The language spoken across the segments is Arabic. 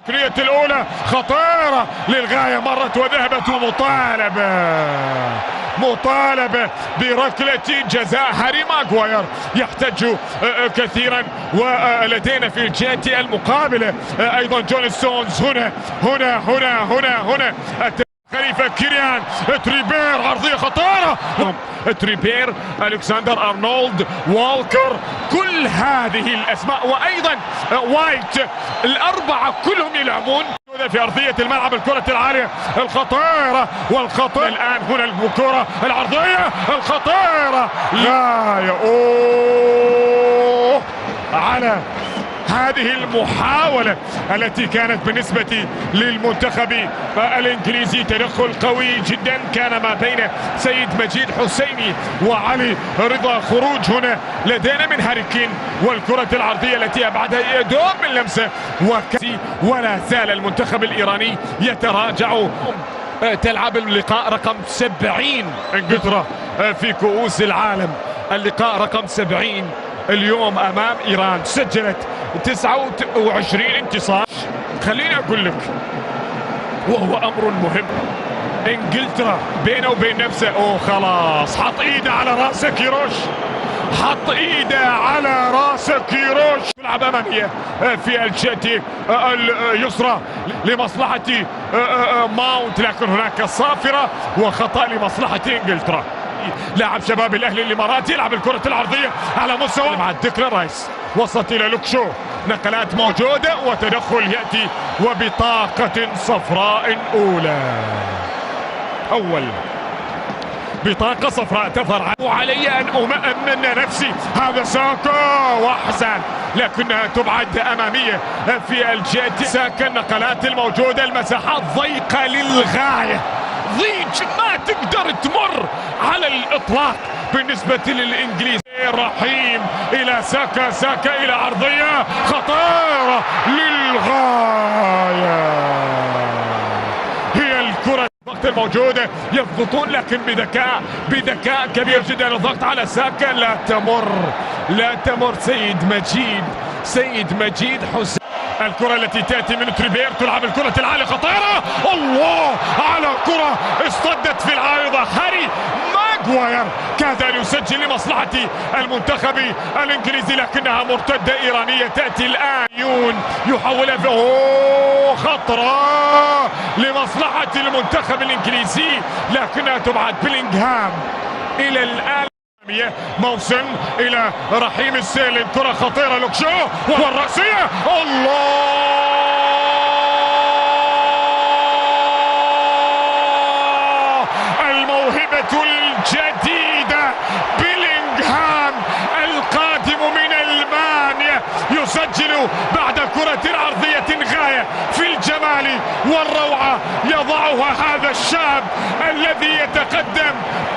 التقنية الأولى خطيرة للغاية، مرت وذهبت، مطالبة بركلة جزاء. هاري ماغواير يحتج كثيرا، ولدينا في الجهة المقابلة أيضا جون ستونز. هنا خليفة كيريان تريبير، عرضية خطيرة، تريبير، ألكسندر أرنولد، والكر، كل هذه الأسماء، وأيضا وايت، الأربعة كلهم يلعبون في أرضية الملعب. الكرة العالية الخطيرة والخطيرة الآن، هنا الكرة العرضية الخطيرة، غاية على هذه المحاولة التي كانت بالنسبة للمنتخب الإنجليزي تدخل قوي جدا كان ما بين سيد مجيد حسيني وعلي رضا. خروج هنا لدينا من هاري كين، والكرة العرضية التي أبعدها يدوم من لمسة ولا زال المنتخب الإيراني يتراجع. تلعب اللقاء رقم 70 إنجلترا في كؤوس العالم، اللقاء رقم 70 اليوم أمام إيران، سجلت 29 انتصار. خليني أقول لك وهو أمر مهم، إنجلترا بينه وبين نفسه خلاص حط إيده على رأس كيروش، حط إيده على رأس كيروش. تلعب أمامية في الجهة اليسرى لمصلحة ماونت، لكن هناك صافرة وخطأ لمصلحة إنجلترا. لاعب شباب الأهلي الإماراتي يلعب الكرة العرضية على مستوى مع ديكلان رايس، وصلت إلى لوكشو، نقلات موجودة وتدخل يأتي وبطاقة صفراء أولى. أول بطاقة صفراء تظهر، وعلي أن أؤمن نفسي. هذا ساكا وأحسن، لكنها تبعد أمامية في الجهة. ساكا النقلات الموجودة، المساحات ضيقة للغاية، ضيج ما تقدر تمر على الإطلاق بالنسبة للإنجليز. رحيم إلى ساكا إلى عرضية خطيرة للغاية، هي الكرة الضغط الموجودة، يضغطون لكن بذكاء كبير جدا. الضغط على ساكا، لا تمر سيد مجيد حسين. الكرة التي تأتي من تريبير، تلعب الكرة العالية خطيرة، الله على كرة اصطدت في العارضة. هاري ماغواير كاد أن يسجل لمصلحة المنتخب الإنجليزي، لكنها مرتدة إيرانية تأتي الآن. يحولها خطرة لمصلحة المنتخب الإنجليزي، لكنها تبعد. بيلينغهام إلى الآن، موسن إلى رحيم السيل، الكرة خطيرة، لوكشو والرأسية، الله، الموهبة الجديدة بيلينغهام القادم من ألمانيا يسجل بعد كرة عرضية غاية في الجمال والروعة، يضعها هذا الشاب الذي يتقدم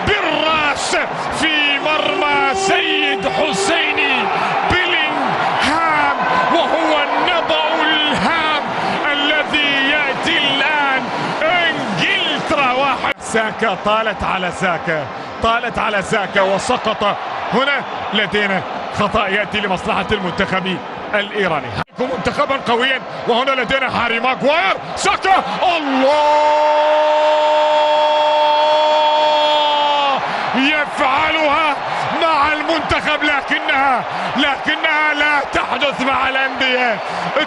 بالراس في مرمى سيد حسيني. بيلينغهام وهو النبأ الهام الذي يأتي الآن. إنجلترا واحد. ساكا طالت على ساكا وسقط. هنا لدينا خطأ يأتي لمصلحة المنتخب الإيراني. منتخبا قويا، وهنا لدينا هاري ماغواير، ساكا، الله، يفعلها مع المنتخب، لكنها لا تحدث مع الأندية.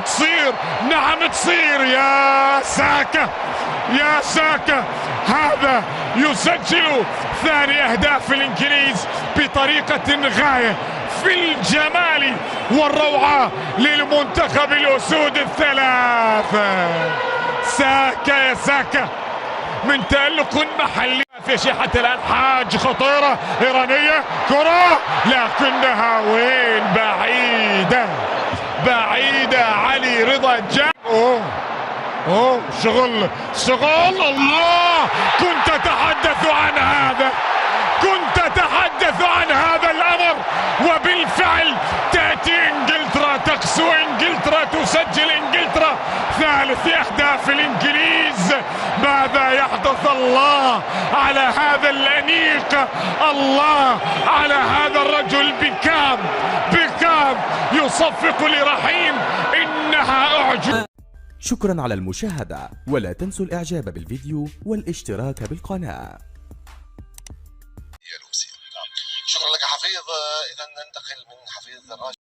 تصير يا ساكا، هذا يسجل ثاني أهداف الإنجليز بطريقة غاية في الجمال والروعة للمنتخب الأسود الثلاثة. ساكا من تألق محلي في شيحة الآن. حاج خطيرة إيرانية، كرة لكنها وين، بعيدة. علي رضا جاء، شغل، الله، كنت أتحدث عن هذا الأمر، وبالفعل تأتي إنجلترا، تقسو إنجلترا، تسجل إنجلترا ثالث أهداف الإنجليز. ماذا يحدث؟ الله على هذا الأنيق، الله على هذا الرجل. بيكام يصفق لرحيم، إنها أعجب. شكرا على المشاهدة، ولا تنسوا الإعجاب بالفيديو والاشتراك بالقناة. شكرا لك حفيظ. إذا ننتقل من حفيظ الراشد